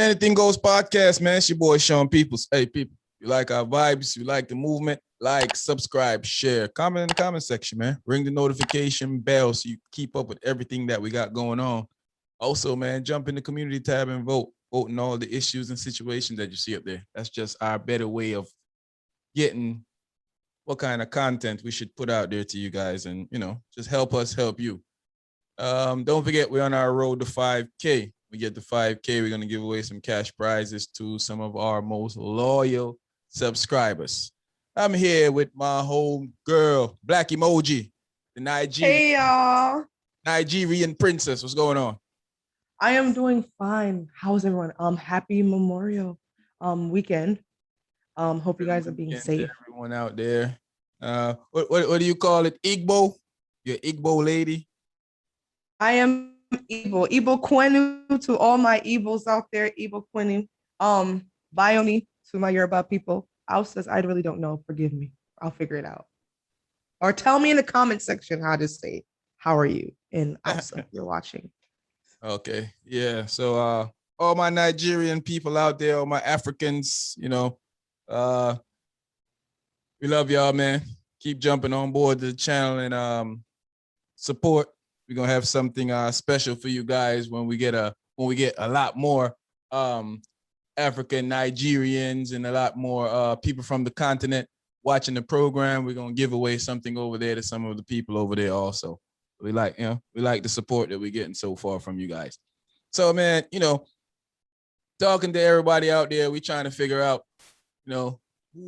Anything Goes podcast, man. It's your boy Sean Peoples. Hey, people, you like our vibes, you like the movement, like, subscribe, share, comment in the comment section, man. Ring the notification bell so you keep up with everything that we got going on. Also, man, jump in the community tab and vote. Vote on all the issues and situations that you see up there. That's just our better way of getting what kind of content we should put out there to you guys, and just help us help you. Don't forget, we're on our road to 5K. We get to 5K, we're going to give away some cash prizes to some of our most loyal subscribers. I'm here with my home girl, Black Emoji, the Hey, y'all. Nigerian princess. What's going on? I am doing fine. How's everyone? Happy Memorial weekend. Hope you guys are being safe. Everyone out there. What do you call it? Igbo? You're Igbo lady? I am Igbo. Igbo Kwenu to all my Igbos out there. Igbo Kwenu. Bioni to my Yoruba people. Al says, I really don't know. Forgive me. I'll figure it out. Or tell me in the comment section how to say, how are you? And also, you're watching. Okay. Yeah. So all my Nigerian people out there, all my Africans, we love y'all, man. Keep jumping on board the channel and support. We're gonna have something special for you guys when we get a lot more African Nigerians and a lot more people from the continent watching the program. We're gonna give away something over there to some of the people over there also. We like the support that we're getting so far from you guys. So, man, talking to everybody out there, we trying to figure out, who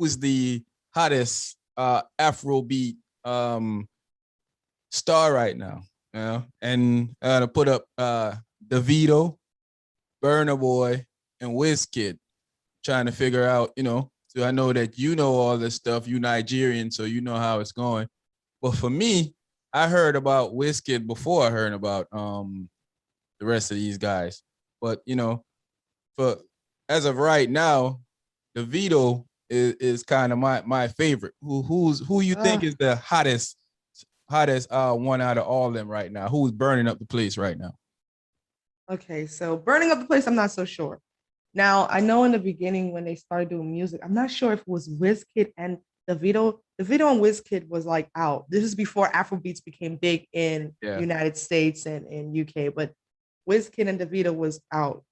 is the hottest Afrobeat star right now. And to put up Davido, Burna Boy, and Wizkid, trying to figure out, so I know that you know all this stuff, you Nigerian, so you know how it's going. But for me, I heard about Wizkid before I heard about the rest of these guys. But for as of right now, Davido is kind of my favorite. Who you think is the hottest one out of all of them right now? Who's burning up the place right now? Okay, so burning up the place, I'm not so sure. Now, I know in the beginning when they started doing music, I'm not sure if it was Wizkid and Davido. Davido and Wizkid was like out. This is before Afrobeats became big in United States and in UK, but Wizkid and Davido was out.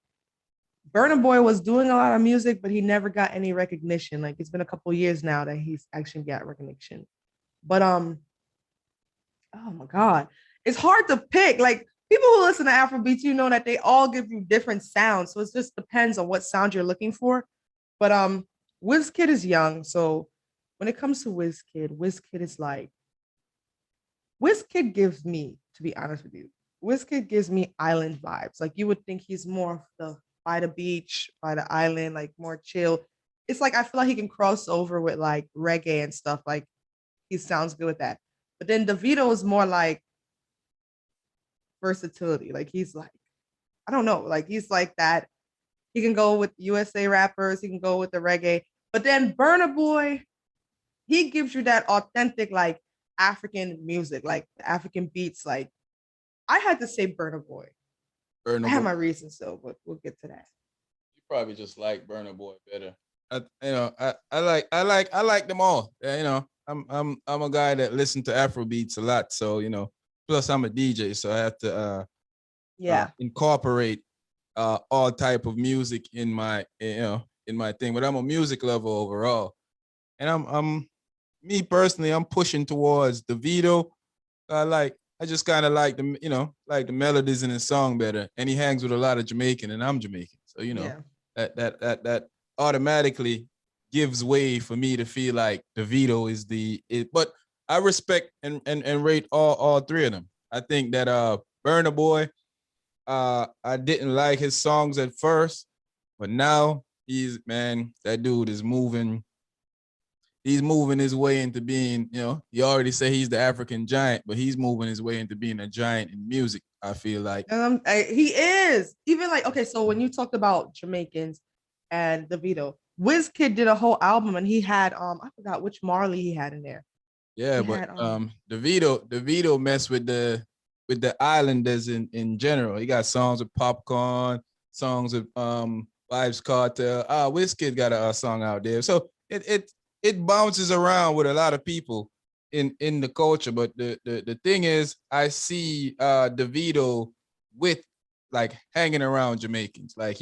Burna Boy was doing a lot of music, but he never got any recognition. Like, it's been a couple years now that he's actually got recognition. But oh my God, it's hard to pick. Like, people who listen to Afrobeats, you know that they all give you different sounds. So it just depends on what sound you're looking for. But Wizkid is young. So when it comes to Wizkid is like, Wizkid gives me, to be honest with you, Wizkid gives me island vibes. Like, you would think he's more of the by the beach, by the island, like more chill. It's like, I feel like he can cross over with like reggae and stuff. Like, he sounds good with that. But then Davido is more like versatility. Like, he's like, I don't know, like he's like that. He can go with USA rappers, he can go with the reggae. But then Burna Boy, he gives you that authentic like African music, like African beats. Like, I had to say Burna Boy. I have my reasons though, but we'll get to that. You probably just like Burna Boy better. I like them all. I'm a guy that listens to Afro beats a lot, so plus I'm a DJ, so I have to incorporate all type of music in my in my thing. But I'm a music lover overall, and I'm me personally, I'm pushing towards Davido. I just kind of like the melodies in his song better, and he hangs with a lot of Jamaican, and I'm Jamaican, so that automatically gives way for me to feel like Davido is but I respect and rate all three of them. I think that Burna Boy, I didn't like his songs at first, but now that dude is moving. He's moving his way into being, you already say he's the African giant, but he's moving his way into being a giant in music, I feel like. He is. Even like, okay, so when you talked about Jamaicans and Davido, Wizkid did a whole album and he had, I forgot which Marley he had in there. Yeah, Davido messed with the islanders in general. He got songs with Popcorn, songs with Vibes Cartel. Wizkid got a song out there. So it bounces around with a lot of people in the culture. But the thing is, I see Davido with like hanging around Jamaicans. Like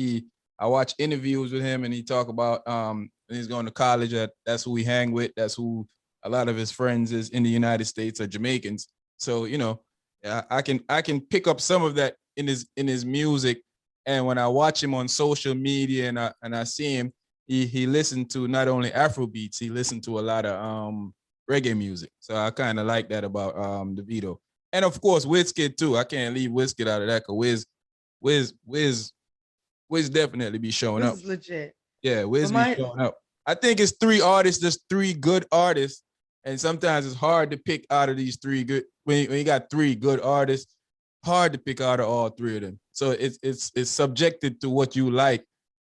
I watch interviews with him and he talk about when he's going to college. That's who we hang with. That's who a lot of his friends is in the United States are Jamaicans. So I can pick up some of that in his music. And when I watch him on social media and I see him, he listened to not only Afro beats, he listened to a lot of reggae music. So I kind of like that about Davido. And of course, Wizkid too. I can't leave Wizkid out of that because Wiz definitely be showing This up. is legit. Yeah, Wiz be showing up. I think it's 3 artists, there's 3 good artists. And sometimes it's hard to pick out of these 3 good when you got 3 good artists, hard to pick out of all 3 of them. So it's subjected to what you like,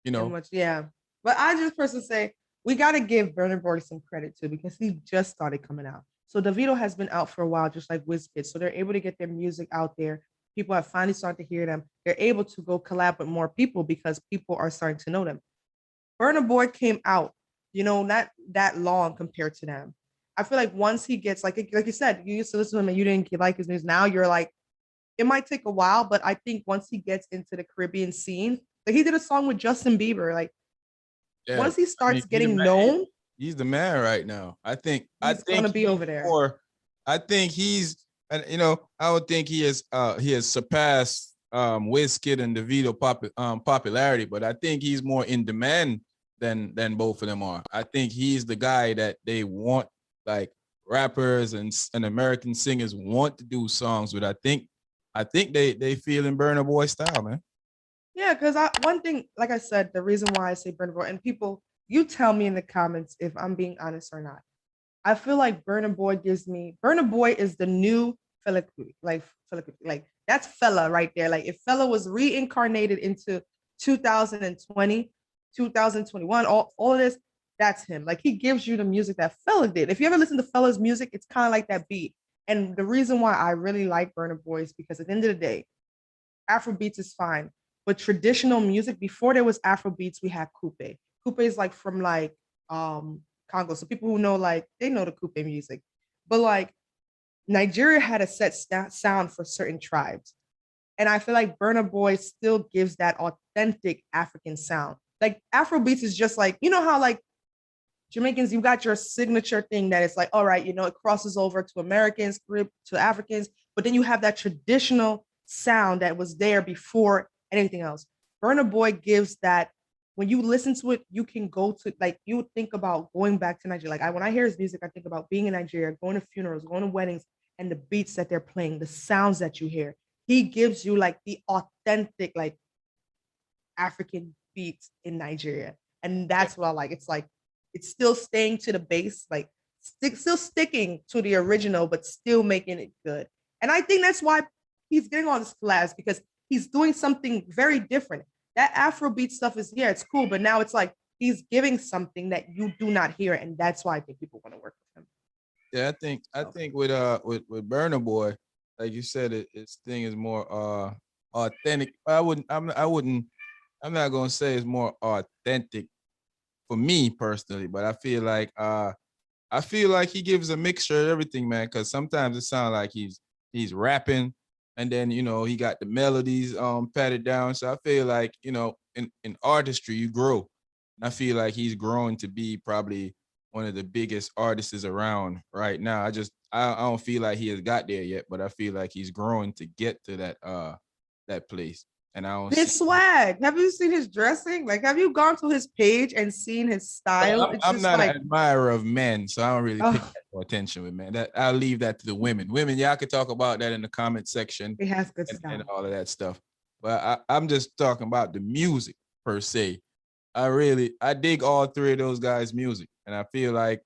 you know. Yeah. But I just personally say we got to give Burna Boy some credit too because he just started coming out. So Davido has been out for a while, just like Wizkid. So they're able to get their music out there. People have finally started to hear them. They're able to go collab with more people because people are starting to know them. Burna Boy came out, not that long compared to them. I feel like once he gets like you said, you used to listen to him and you didn't like his news. Now you're like, it might take a while, but I think once he gets into the Caribbean scene, like he did a song with Justin Bieber, like once he starts getting known, he's the man right now. I think he's gonna be over there. Or I think he's, and I would think he has surpassed Wizkid and Davido popularity, but I think he's more in demand than both of them are. I think he's the guy that they want, like rappers and American singers want to do songs with. I think they feel in Burna Boy style, man. Yeah, because one thing, like I said, the reason why I say Burna Boy, and people, you tell me in the comments if I'm being honest or not. I feel like Burna Boy is the new Fela Kuti, like that's Fela right there. Like if Fela was reincarnated into 2020, 2021, all of this, that's him. Like he gives you the music that Fela did. If you ever listen to Fela's music, it's kind of like that beat. And the reason why I really like Burna Boy is because at the end of the day, Afrobeats is fine. But traditional music, before there was Afrobeats, we had coupe. Coupe is like from like Congo. So people who know, like, they know the coupe music. But like Nigeria had a set sound for certain tribes. And I feel like Burna Boy still gives that authentic African sound. Like Afrobeats is just like, how like Jamaicans, you got your signature thing that it's like, all right, it crosses over to Americans, to Africans, but then you have that traditional sound that was there before anything else. Burna Boy gives that. When you listen to it, you can go to, like, you would think about going back to Nigeria. Like when I hear his music, I think about being in Nigeria, going to funerals, going to weddings, and the beats that they're playing, the sounds that you hear. He gives you like the authentic, like African beats in Nigeria. And that's what I like. It's like, it's still staying to the base, like still sticking to the original, but still making it good. And I think that's why he's getting all this collabs, because he's doing something very different. That Afrobeat stuff is, yeah, it's cool, but now it's like he's giving something that you do not hear, and that's why I think people want to work with him. Yeah, I think with Burna Boy, like you said, his thing is more authentic. I'm not gonna say it's more authentic for me personally, but I feel like he gives a mixture of everything, man. Because sometimes it sounds like he's rapping, and then he got the melodies patted down. So I feel like in artistry you grow. And I feel like he's growing to be probably one of the biggest artists around right now. I don't feel like he has got there yet, but I feel like he's growing to get to that place. And I don't his swag. Have you seen his dressing? Like, have you gone to his page and seen his style? I'm not an admirer of men, so I don't really pay attention with men. That I'll leave that to the women. Women, y'all could talk about that in the comment section. He has good style and all of that stuff. But I'm just talking about the music per se. I dig all 3 of those guys' music, and I feel like,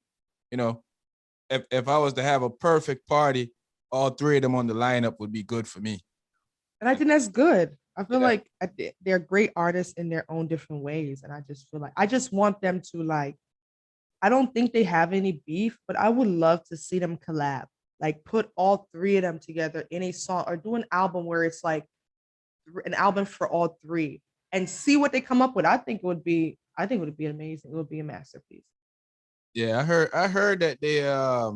if I was to have a perfect party, all 3 of them on the lineup would be good for me. And I think that's good. I feel like they're great artists in their own different ways. And I just feel like I just want them to, like, I don't think they have any beef, but I would love to see them collab. Like put all 3 of them together in a song, or do an album where it's like an album for all 3. and see what they come up with. I think it would be amazing. It would be a masterpiece. Yeah, I heard that they're a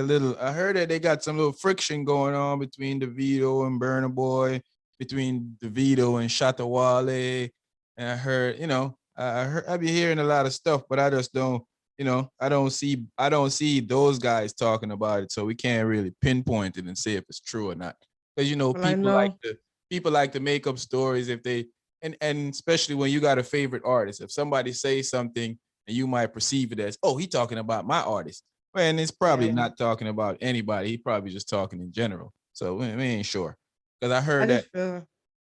little. I heard that they got some little friction going on between Davido and Burna Boy, between Davido and Shatta Wale. And I heard, I heard I be hearing a lot of stuff, but I just don't, I don't see those guys talking about it, so we can't really pinpoint it and say if it's true or not. Because Well, I know. people like to make up stories if they and especially when you got a favorite artist. If somebody says something and you might perceive it as, oh, he talking about my artist. And it's probably not talking about anybody. He probably just talking in general. So we ain't sure. Because I heard that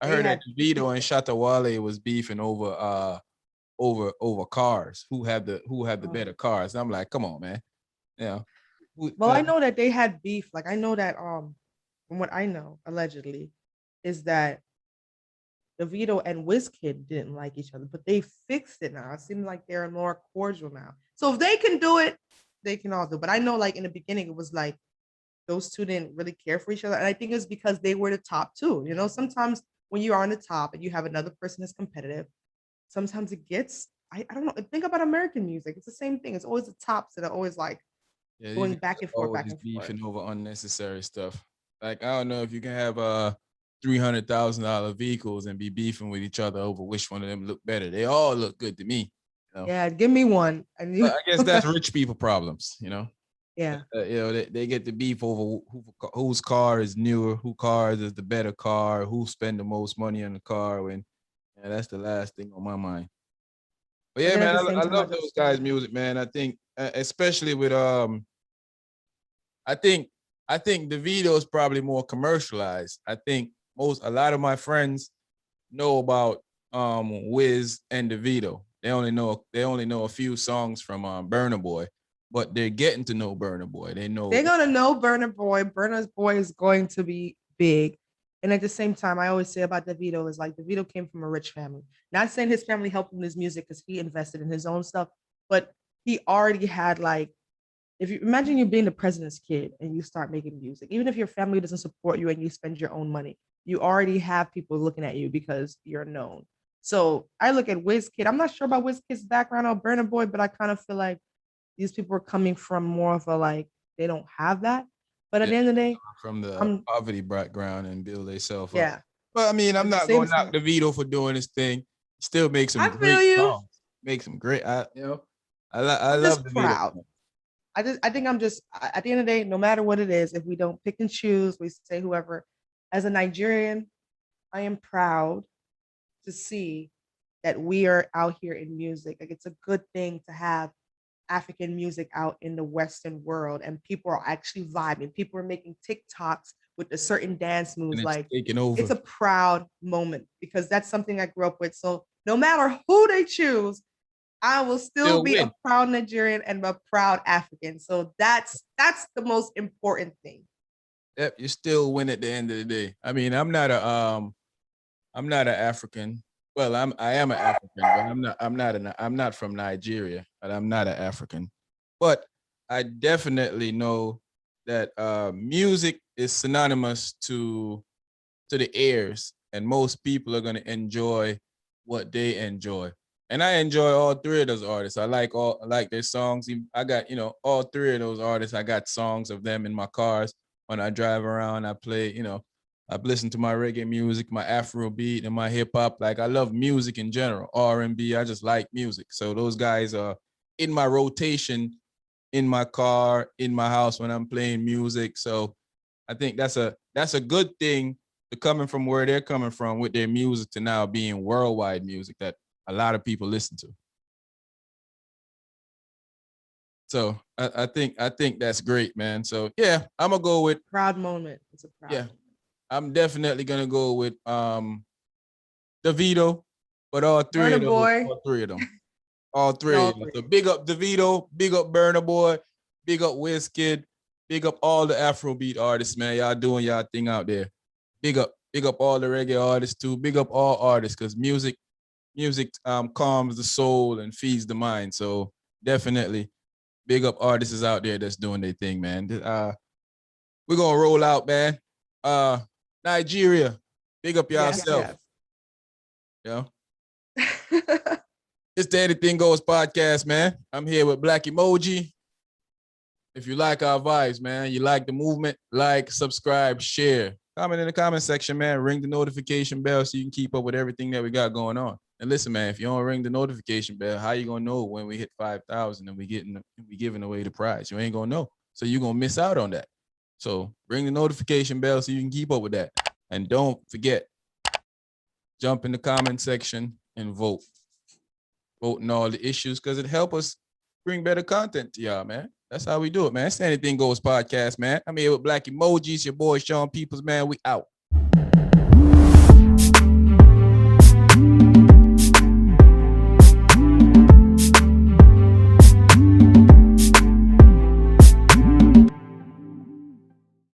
Davido and Shatta Wale was beefing over cars. Who have the better cars? And I'm like, come on, man. Yeah. Well, I know that they had beef. Like I know that from what I know, allegedly, is that Davido and Wizkid didn't like each other, but they fixed it now. It seems like they're more cordial now. So if they can do it, they can all do. But I know, like in the beginning, it was like those two didn't really care for each other, and I think it's because they were the top two. You know, sometimes when you are on the top and you have another person that's competitive, sometimes it gets. I don't know. Think about American music. It's the same thing. It's always the tops that are always like going back and forth, back and forth. Beefing over unnecessary stuff. Like I don't know if you can have $300,000 vehicles and be beefing with each other over which one of them look better. They all look good to me. You know? Yeah, give me one. And I guess that's rich people problems, you know. Yeah. They get the beef over whose car is newer, who cars is the better car, who spend the most money on the car. When that's the last thing on my mind. But yeah, man, I love those guys' music, man. I think, especially with I think Davido is probably more commercialized. I think a lot of my friends know about Wiz and Davido. They only know a few songs from Burna Boy, but they're getting to know Burna Boy. They're gonna know Burna Boy. Burna Boy is going to be big. And at the same time, I always say about Davido is like Davido came from a rich family. Not saying his family helped him with his music because he invested in his own stuff, but he already had like, if you imagine you being the president's kid and you start making music, even if your family doesn't support you and you spend your own money, you already have people looking at you because you're known. So I look at Wizkid. I'm not sure about Wizkid's background or Burna Boy, but I kind of feel like these people are coming from more of a like they don't have that. But at the end of the day, from the poverty background and build themselves up. Yeah. But I mean, I'm not going to knock Davido for doing his thing. He still makes some great songs. Makes some great. I love Davido. Proud. I think I'm just at the end of the day, no matter what it is, if we don't pick and choose, we say whoever. As a Nigerian, I am proud to see that we are out here in music. Like it's a good thing to have African music out in the Western world, and people are actually vibing. People are making TikToks with a certain dance moves. Like it's a proud moment because that's something I grew up with. So no matter who they choose, I will still be a proud Nigerian and a proud African. So that's the most important thing. Yep, you still win at the end of the day. I mean, I'm not an African. Well, I am an African, but I'm not from Nigeria, but I'm not an African. But I definitely know that music is synonymous to the ears, and most people are gonna enjoy what they enjoy. And I enjoy all three of those artists. I like their songs. I got, all three of those artists. I got songs of them in my cars when I drive around. I play, I listen to my reggae music, my Afro beat, and my hip hop. Like I love music in general, R&B. I just like music. So those guys are in my rotation, in my car, in my house when I'm playing music. So I think that's a good thing to coming from where they're coming from with their music to now being worldwide music that a lot of people listen to. So I think that's great, man. So yeah, I'm gonna go with proud moment. It's a proud moment. I'm definitely gonna go with Davido, but all three of them. All three of them. So big up Davido, big up Burna Boy, big up Wizkid, big up all the Afrobeat artists, man. Y'all doing y'all thing out there. Big up all the reggae artists too. Big up all artists, because music calms the soul and feeds the mind. So definitely big up artists out there that's doing their thing, man. We're gonna roll out, man. Nigeria, big up yourself. Yes. It's the Anything Goes podcast, man. I'm here with Black Emoji. If you like our vibes, man, you like the movement, like, subscribe, share. Comment in the comment section, man. Ring the notification bell so you can keep up with everything that we got going on. And listen, man, if you don't ring the notification bell, how you gonna know when we hit 5,000 and we giving away the prize? You ain't gonna know. So you're gonna miss out on that. So ring the notification bell so you can keep up with that. And don't forget, jump in the comment section and vote. Vote on all the issues because it helps us bring better content to y'all, man. That's how we do it, man. It's the Anything Goes podcast, man. I'm here with Black Emojis, your boy Sean Peoples, man. We out.